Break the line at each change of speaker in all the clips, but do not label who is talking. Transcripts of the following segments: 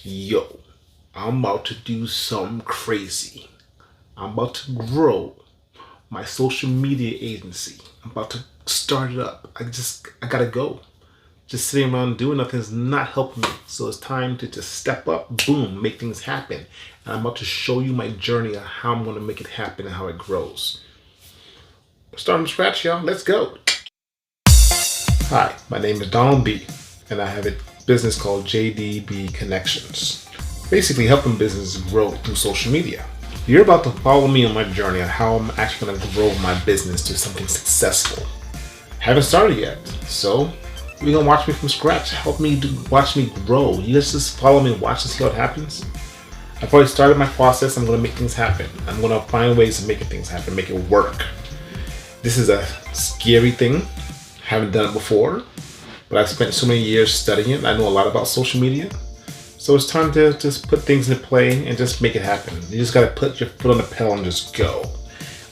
Yo, I'm about to do something crazy. I'm about to grow my social media agency. I'm about to start it up. I gotta go. Just sitting around doing nothing is not helping me. So it's time to just step up, boom, make things happen. And I'm about to show you my journey of how I'm gonna make it happen and how it grows. Starting from scratch, y'all. Let's go. Hi, my name is Donald B, and I have a business called JDB Connections. Basically helping businesses grow through social media. You're about to follow me on my journey on how I'm actually going to grow my business to something successful. Haven't started yet, so you're going to watch me from scratch. Watch me grow. You just follow me and watch and see what happens. I've already started my process. I'm going to make things happen. I'm going to find ways to make things happen, make it work. This is a scary thing. Haven't done it before, but I've spent so many years studying it. I know a lot about social media. So it's time to just put things into play and just make it happen. You just gotta put your foot on the pedal and just go.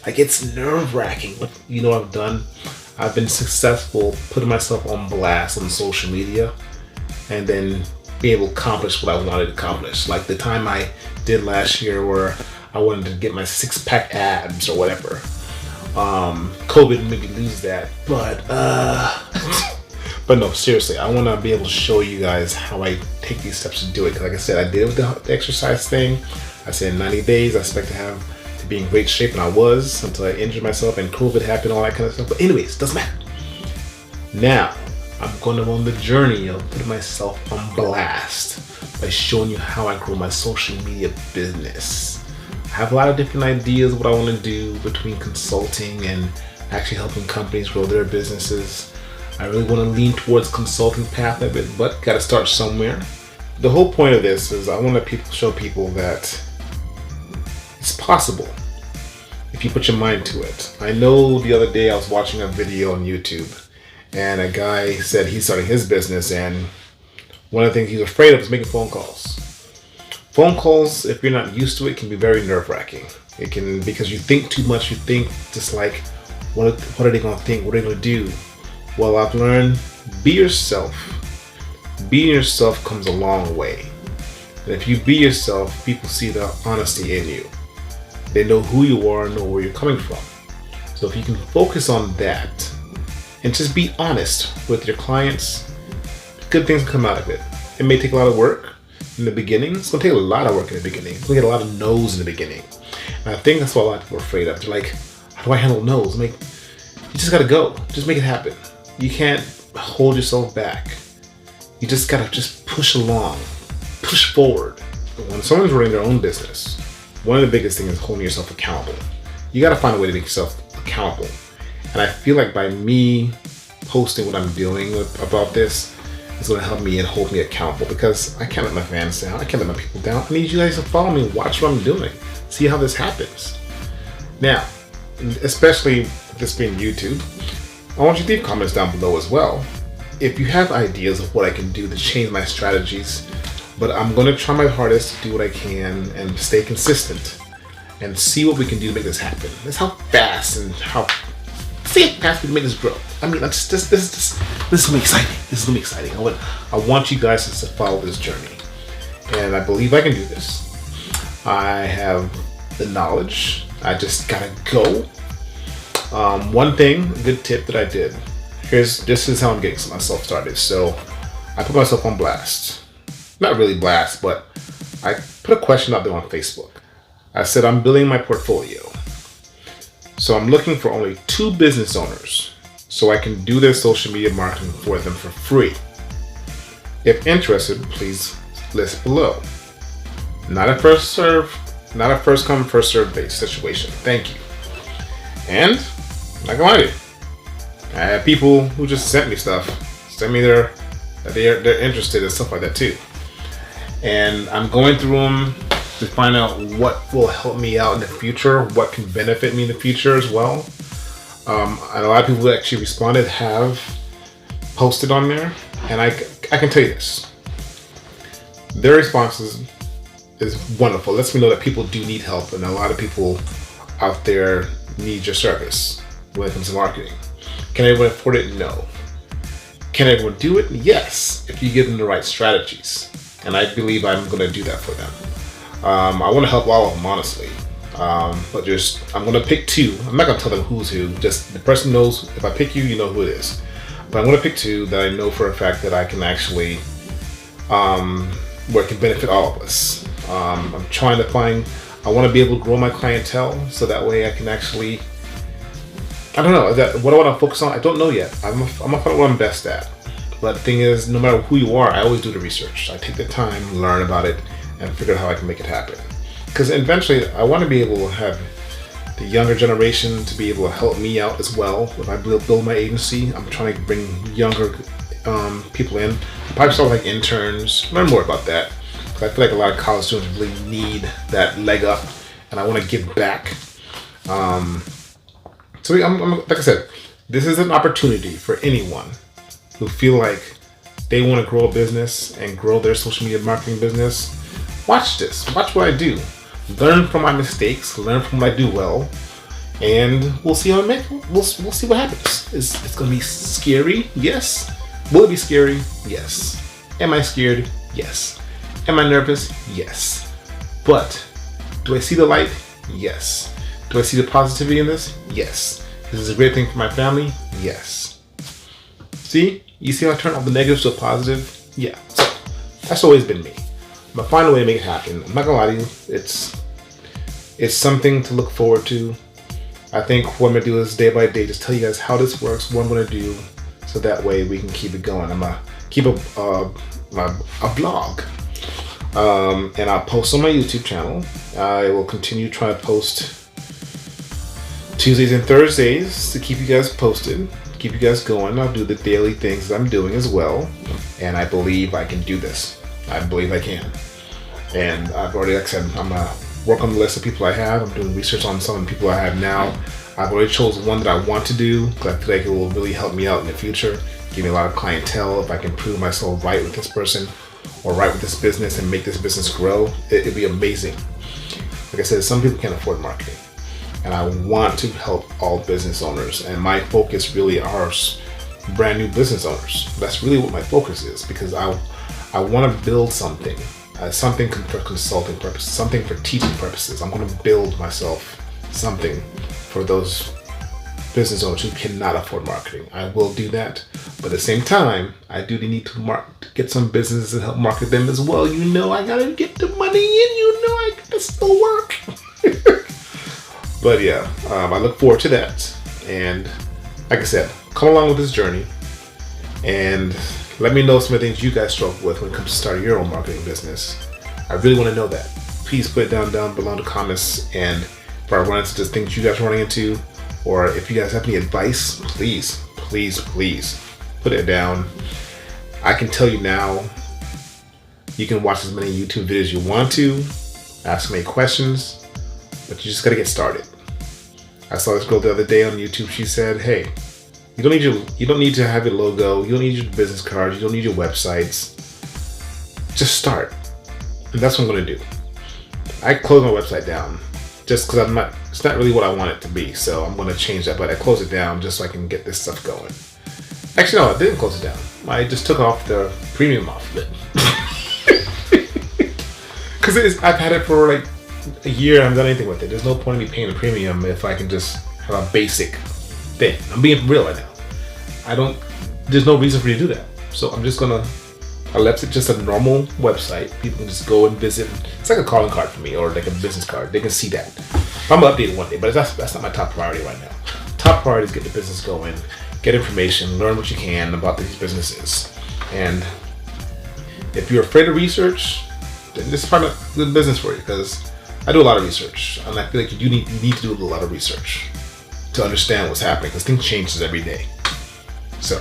Like, it's nerve-wracking. What I've done? I've been successful putting myself on blast on social media and then be able to accomplish what I wanted to accomplish. Like the time I did last year where I wanted to get my six-pack abs or whatever. COVID made me lose that, but no, seriously, I want to be able to show you guys how I take these steps to do it. Because like I said, I did with the exercise thing. I said in 90 days, I expect to be in great shape, and I was until I injured myself and COVID happened, all that kind of stuff. But anyways, doesn't matter. Now, I'm going to go on the journey of putting myself on blast by showing you how I grow my social media business. I have a lot of different ideas of what I want to do between consulting and actually helping companies grow their businesses. I really want to lean towards consulting path of it, but got to start somewhere. The whole point of this is I want to show people that it's possible if you put your mind to it. I know the other day I was watching a video on YouTube and a guy said he's starting his business, and one of the things he's afraid of is making phone calls. Phone calls, if you're not used to it, can be very nerve-wracking. It can, because you think too much. You think just like, what are they going to think? What are they going to do? Well, I've learned, be yourself. Being yourself comes a long way. And if you be yourself, people see the honesty in you. They know who you are, know where you're coming from. So if you can focus on that and just be honest with your clients, good things come out of it. It may take a lot of work in the beginning. It's going to take a lot of work in the beginning. It's going to get a lot of no's in the beginning. And I think that's what a lot of people are afraid of. They're like, how do I handle no's? You just got to go. Just make it happen. You can't hold yourself back. You just got to just push along. Push forward. When someone's running their own business, one of the biggest things is holding yourself accountable. You got to find a way to make yourself accountable. And I feel like by me posting what I'm doing about this, it's going to help me and hold me accountable, because I can't let my fans down. I can't let my people down. I need you guys to follow me and watch what I'm doing. See how this happens. Now, especially this being YouTube, I want you to leave comments down below as well if you have ideas of what I can do to change my strategies. But I'm going to try my hardest to do what I can and stay consistent and see what we can do to make this happen. That's how fast see how fast we can make this grow. I mean, this is gonna be exciting. This is gonna be exciting. I want you guys to follow this journey, and I believe I can do this. I have the knowledge. I just gotta go. One thing, a good tip that I did. This is how I'm getting myself started. So I put myself on blast. Not really blast, but I put a question out there on Facebook. I said I'm building my portfolio. So I'm looking for only 2 business owners so I can do their social media marketing for them for free. If interested, please list below. Not a first come, first serve based situation. Thank you. And not gonna lie to you, I have people who just sent me stuff, send me that they're interested and stuff like that too. And I'm going through them to find out what will help me out in the future, what can benefit me in the future as well. And a lot of people who actually responded have posted on there, and I can tell you this. Their responses is wonderful. It lets me know that people do need help, and a lot of people out there need your service when it comes to marketing. Can everyone afford it? No. Can everyone do it? Yes, if you give them the right strategies. and I believe I'm going to do that for them. I want to help all of them, honestly. But I'm going to pick two. I'm not going to tell them who's who. Just the person knows. If I pick you, you know who it is. But I'm going to pick two that I know for a fact that I can actually, where it can benefit all of us. I'm trying to I want to be able to grow my clientele so that way I can actually, I don't know, what I want to focus on, I don't know yet. I'm going to find out what I'm best at. But the thing is, no matter who you are, I always do the research. I take the time, learn about it, and figure out how I can make it happen. Because eventually, I want to be able to have the younger generation to be able to help me out as well. If I build my agency, I'm trying to bring younger people in. I'll probably start like interns, learn more about that. Because I feel like a lot of college students really need that leg up, and I want to give back. So like I said, this is an opportunity for anyone who feel like they want to grow a business and grow their social media marketing business. Watch this. Watch what I do. Learn from my mistakes. Learn from what I do well, and we'll see how we'll see what happens. It's gonna be scary. Yes. Will it be scary? Yes. Am I scared? Yes. Am I nervous? Yes. But do I see the light? Yes. Do I see the positivity in this? Yes. This is a great thing for my family? Yes. See? You see how I turn all the negatives to a positive? Yeah. So that's always been me. I'm gonna find a way to make it happen. I'm not gonna lie to you. It's something to look forward to. I think what I'm gonna do is day by day, just tell you guys how this works, what I'm gonna do, so that way we can keep it going. I'm gonna keep a blog, and I'll post on my YouTube channel. I will continue trying to post Tuesdays and Thursdays to keep you guys posted, keep you guys going. I'll do the daily things that I'm doing as well, and I believe I can do this. I believe I can. And I've already, like I said, I'm gonna work on the list of people I have. I'm doing research on some of the people I have now. I've already chosen one that I want to do because I feel like it will really help me out in the future, give me a lot of clientele. If I can prove myself right with this person or right with this business and make this business grow, it'd be amazing. Like I said, some people can't afford marketing, and I want to help all business owners, and my focus really are brand new business owners. That's really what my focus is, because I want to build something, something for consulting purposes, something for teaching purposes. I'm going to build myself something for those business owners who cannot afford marketing. I will do that, but at the same time, I do need to get some businesses and help market them as well. You know, I gotta get the money in. You know, I gotta still work. But yeah, I look forward to that. And like I said, come along with this journey and let me know some of the things you guys struggle with when it comes to starting your own marketing business. I really want to know that. Please put it down below in the comments. And if I run into the things you guys are running into, or if you guys have any advice, please put it down. I can tell you now, you can watch as many YouTube videos you want to, ask many questions, but you just got to get started. I saw this girl the other day on YouTube. She said, hey, you don't need to have your logo, you don't need your business cards, you don't need your websites. Just start. And that's what I'm gonna do. I closed my website down just because it's not really what I want it to be. So I'm gonna change that, but I closed it down just so I can get this stuff going. Actually, no, I didn't close it down. I just took off the premium off of it. Because I've had it for like a year and I haven't done anything with it. There's no point in me paying a premium if I can just have a basic thing. I'm being real right now. There's no reason for you to do that. So I left it just a normal website. People can just go and visit. It's like a calling card for me, or like a business card. They can see that. I'm gonna update it one day, but that's not my top priority right now. Top priority is get the business going, get information, learn what you can about these businesses. And if you're afraid of research, then this is probably not a good business for you, because I do a lot of research, and I feel like you need to do a lot of research to understand what's happening, because things changes every day. So,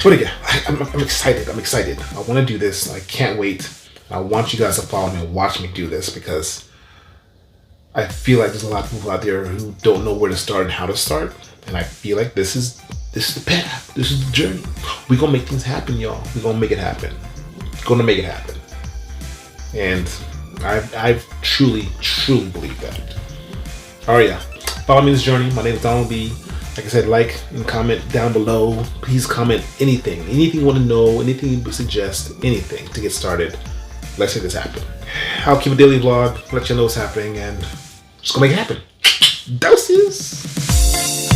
but again, I'm excited. I want to do this. I can't wait. I want you guys to follow me and watch me do this, because I feel like there's a lot of people out there who don't know where to start and how to start. And I feel like this is the path. This is the journey. We're going to make things happen, y'all. We're going to make it happen. Going to make it happen. And I truly believe that. All right, yeah. Follow me in this journey. My name is Donald B. Like I said, like and comment down below. Please comment anything you want to know, anything you suggest, anything to get started. let's make this happen. I'll keep a daily vlog, let you know what's happening, and just gonna make it happen. Doses!